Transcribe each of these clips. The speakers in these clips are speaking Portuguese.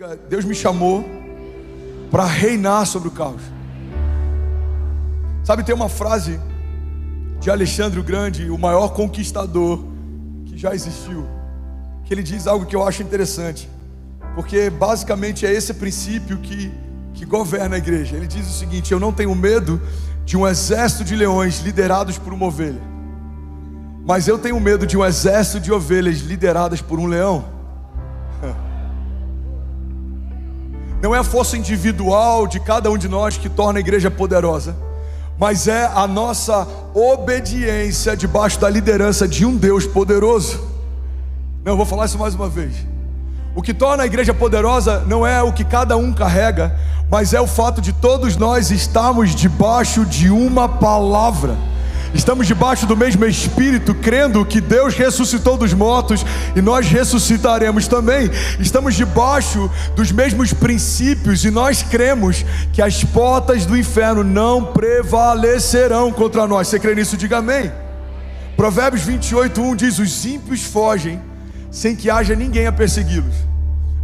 Diga: Deus me chamou para reinar sobre o caos. Sabe, tem uma frase de Alexandre o Grande, o maior conquistador que já existiu, que ele diz algo que eu acho interessante, porque basicamente é esse princípio que governa a igreja. Ele diz o seguinte: eu não tenho medo de um exército de leões liderados por uma ovelha, mas eu tenho medo de um exército de ovelhas lideradas por um leão. Não é a força individual de cada um de nós que torna a igreja poderosa, mas é a nossa obediência debaixo da liderança de um Deus poderoso. Não, eu vou falar isso mais uma vez. O que torna a igreja poderosa não é o que cada um carrega, mas é o fato de todos nós estarmos debaixo de uma palavra. Estamos debaixo do mesmo Espírito, crendo que Deus ressuscitou dos mortos e nós ressuscitaremos também. Estamos debaixo dos mesmos princípios e nós cremos que as portas do inferno não prevalecerão contra nós. Você crê nisso? Diga amém. Provérbios 28:1 diz: os ímpios fogem sem que haja ninguém a persegui-los,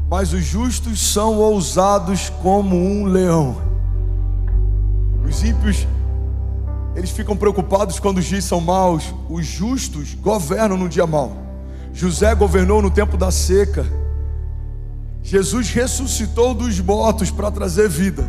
mas os justos são ousados como um leão. Os ímpios, eles ficam preocupados quando os dias são maus. Os justos governam no dia mau. José governou no tempo da seca. Jesus ressuscitou dos mortos para trazer vida.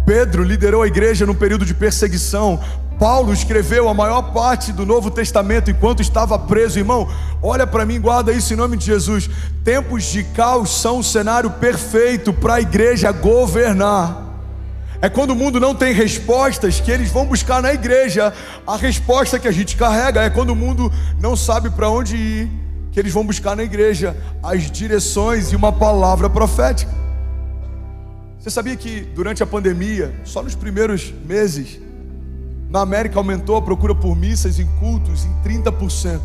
Pedro liderou a igreja no período de perseguição. Paulo escreveu a maior parte do Novo Testamento enquanto estava preso. Irmão, olha para mim, guarda isso em nome de Jesus. Tempos de caos são um cenário perfeito para a igreja governar. É quando o mundo não tem respostas que eles vão buscar na igreja a resposta que a gente carrega. É quando o mundo não sabe para onde ir que eles vão buscar na igreja as direções e uma palavra profética. Você sabia que durante a pandemia, só nos primeiros meses, na América aumentou a procura por missas em cultos em 30%.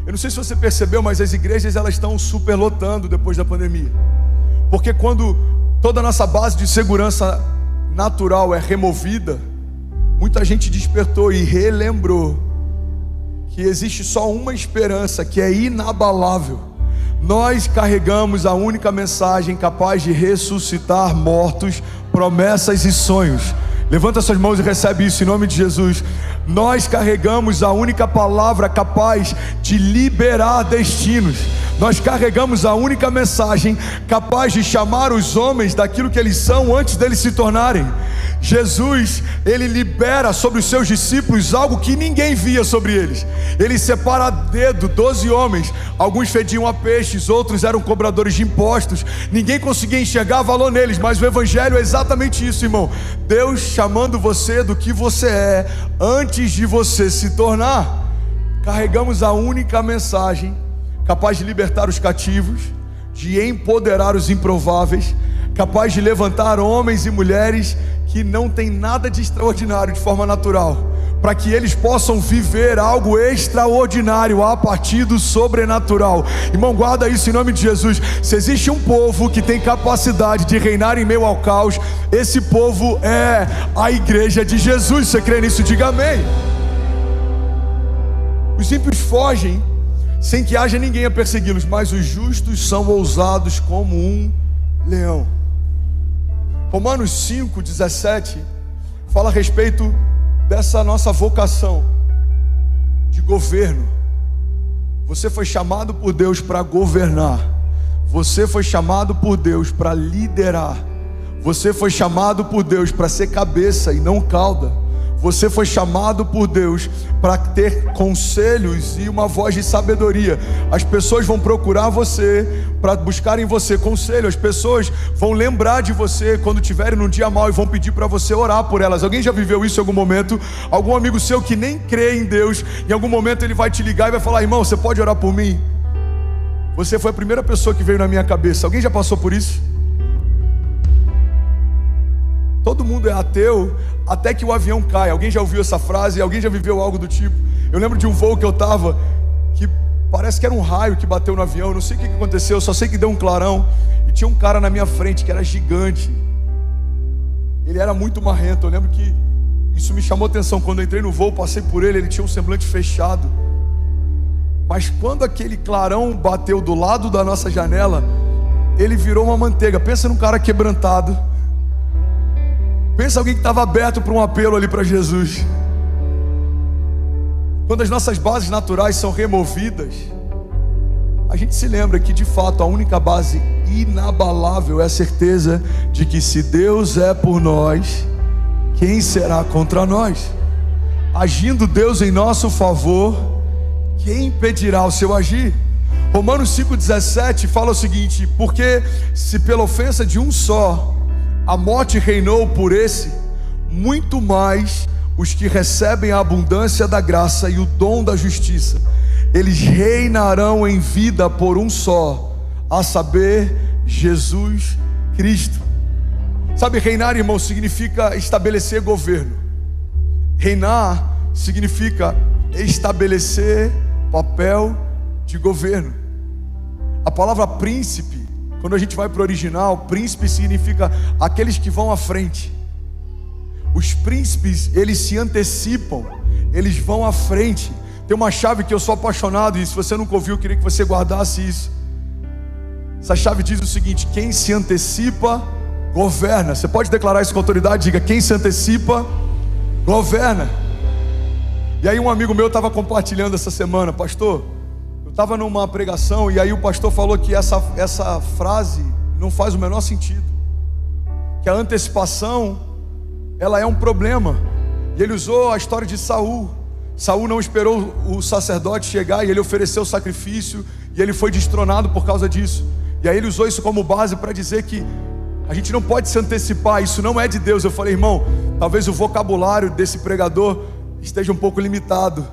Eu não sei se você percebeu, mas as igrejas elas estão superlotando depois da pandemia. Porque quando toda a nossa base de segurança natural é removida, muita gente despertou e relembrou que existe só uma esperança que é inabalável. Nós carregamos a única mensagem capaz de ressuscitar mortos, promessas e sonhos. Levanta suas mãos e recebe isso em nome de Jesus. Nós carregamos a única palavra capaz de liberar destinos. Nós carregamos a única mensagem capaz de chamar os homens daquilo que eles são antes deles se tornarem. Jesus, ele libera sobre os seus discípulos algo que ninguém via sobre eles. Ele separa a dedo 12 homens. Alguns fediam a peixes, outros eram cobradores de impostos. Ninguém conseguia enxergar valor neles, mas o evangelho é exatamente isso, irmão. Deus chamando você do que você é antes de você se tornar. Carregamos a única mensagem capaz de libertar os cativos, de empoderar os improváveis, capaz de levantar homens e mulheres que não tem nada de extraordinário de forma natural, para que eles possam viver algo extraordinário a partir do sobrenatural. Irmão, guarda isso em nome de Jesus. Se existe um povo que tem capacidade de reinar em meio ao caos, esse povo é a igreja de Jesus. Você crê nisso? Diga amém. Os ímpios fogem sem que haja ninguém a persegui-los, mas os justos são ousados como um leão. Romanos 5:17 fala a respeito dessa nossa vocação de governo. Você foi chamado por Deus para governar. Você foi chamado por Deus para liderar. Você foi chamado por Deus para ser cabeça e não cauda. Você foi chamado por Deus para ter conselhos e uma voz de sabedoria. As pessoas vão procurar você para buscar em você conselho. As pessoas vão lembrar de você quando estiverem num dia mau e vão pedir para você orar por elas. Alguém já viveu isso em algum momento? Algum amigo seu que nem crê em Deus, em algum momento ele vai te ligar e vai falar: irmão, você pode orar por mim? Você foi a primeira pessoa que veio na minha cabeça. Alguém já passou por isso? Todo mundo é ateu até que o avião cai. Alguém já ouviu essa frase? Alguém já viveu algo do tipo? Eu lembro de um voo que eu estava, que parece que era um raio que bateu no avião. Não sei o que aconteceu, só sei que deu um clarão. E tinha um cara na minha frente que era gigante. Ele era muito marrento. Eu lembro que isso me chamou atenção. Quando eu entrei no voo, passei por ele, ele tinha um semblante fechado. Mas quando aquele clarão bateu do lado da nossa janela, ele virou uma manteiga. Pensa num cara quebrantado. Pensa alguém que estava aberto para um apelo ali para Jesus. Quando as nossas bases naturais são removidas, a gente se lembra que de fato a única base inabalável é a certeza de que se Deus é por nós, quem será contra nós? Agindo Deus em nosso favor, quem impedirá o seu agir? Romanos 5,17 fala o seguinte: porque se pela ofensa de um só a morte reinou por esse, muito mais os que recebem a abundância da graça e o dom da justiça, eles reinarão em vida por um só, a saber, Jesus Cristo. Sabe, reinar, irmão, significa estabelecer governo. Reinar significa estabelecer papel de governo. A palavra príncipe, quando a gente vai para o original, príncipe significa aqueles que vão à frente. Os príncipes, eles se antecipam, eles vão à frente. Tem uma chave que eu sou apaixonado, e se você nunca ouviu, eu queria que você guardasse isso. Essa chave diz o seguinte: quem se antecipa, governa. Você pode declarar isso com autoridade? Diga: quem se antecipa, governa. E aí um amigo meu estava compartilhando essa semana: pastor, eu estava numa pregação, e aí o pastor falou que essa frase não faz o menor sentido, que a antecipação, ela é um problema. E ele usou a história de Saul. Saul não esperou o sacerdote chegar, e ele ofereceu o sacrifício, e ele foi destronado por causa disso. E aí ele usou isso como base para dizer que a gente não pode se antecipar, isso não é de Deus. Eu falei: irmão, talvez o vocabulário desse pregador esteja um pouco limitado,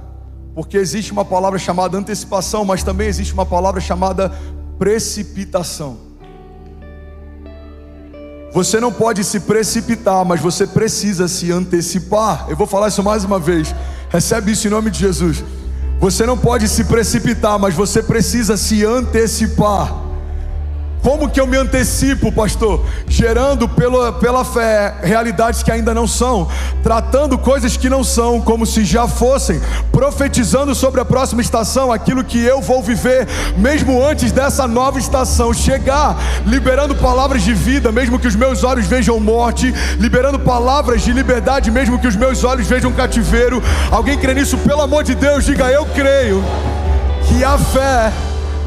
porque existe uma palavra chamada antecipação, mas também existe uma palavra chamada precipitação. Você não pode se precipitar, mas você precisa se antecipar. Eu vou falar isso mais uma vez. Recebe isso em nome de Jesus. Você não pode se precipitar, mas você precisa se antecipar. Como que eu me antecipo, pastor? Gerando pela fé realidades que ainda não são, tratando coisas que não são como se já fossem, profetizando sobre a próxima estação, aquilo que eu vou viver mesmo antes dessa nova estação chegar, liberando palavras de vida mesmo que os meus olhos vejam morte, liberando palavras de liberdade mesmo que os meus olhos vejam cativeiro. Alguém crê nisso? Pelo amor de Deus, diga: eu creio que a fé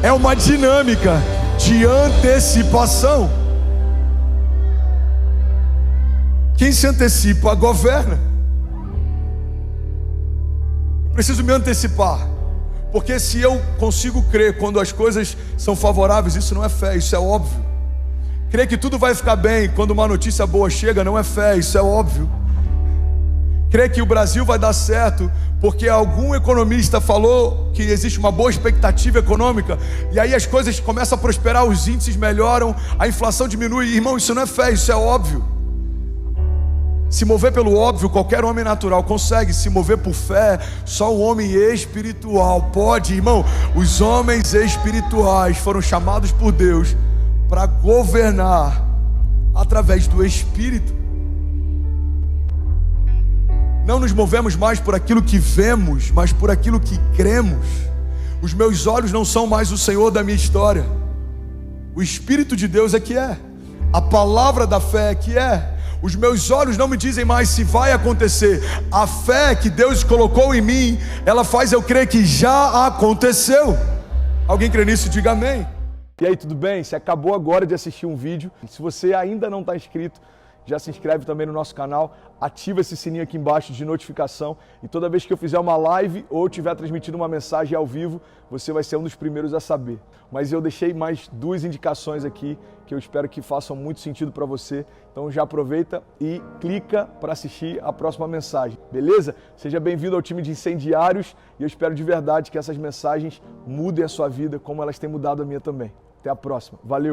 é uma dinâmica de antecipação. Quem se antecipa, governa. Eu preciso me antecipar, porque se eu consigo crer quando as coisas são favoráveis, isso não é fé, isso é óbvio. Crer que tudo vai ficar bem quando uma notícia boa chega, não é fé, isso é óbvio. Crer que o Brasil vai dar certo porque algum economista falou que existe uma boa expectativa econômica, e aí as coisas começam a prosperar, os índices melhoram, a inflação diminui. Irmão, isso não é fé, isso é óbvio. Se mover pelo óbvio, qualquer homem natural consegue. Se mover por fé, só o homem espiritual pode. Irmão, os homens espirituais foram chamados por Deus para governar através do Espírito. Não nos movemos mais por aquilo que vemos, mas por aquilo que cremos. Os meus olhos não são mais o Senhor da minha história. O Espírito de Deus é que é. A palavra da fé é que é. Os meus olhos não me dizem mais se vai acontecer. A fé que Deus colocou em mim, ela faz eu crer que já aconteceu. Alguém crê nisso? Diga amém. E aí, tudo bem? Você acabou agora de assistir um vídeo. Se você ainda não está inscrito, já se inscreve também no nosso canal, ativa esse sininho aqui embaixo de notificação, e toda vez que eu fizer uma live ou estiver transmitindo uma mensagem ao vivo, você vai ser um dos primeiros a saber. Mas eu deixei mais 2 indicações aqui que eu espero que façam muito sentido para você. Então já aproveita e clica para assistir a próxima mensagem, beleza? Seja bem-vindo ao time de incendiários, e eu espero de verdade que essas mensagens mudem a sua vida como elas têm mudado a minha também. Até a próxima. Valeu!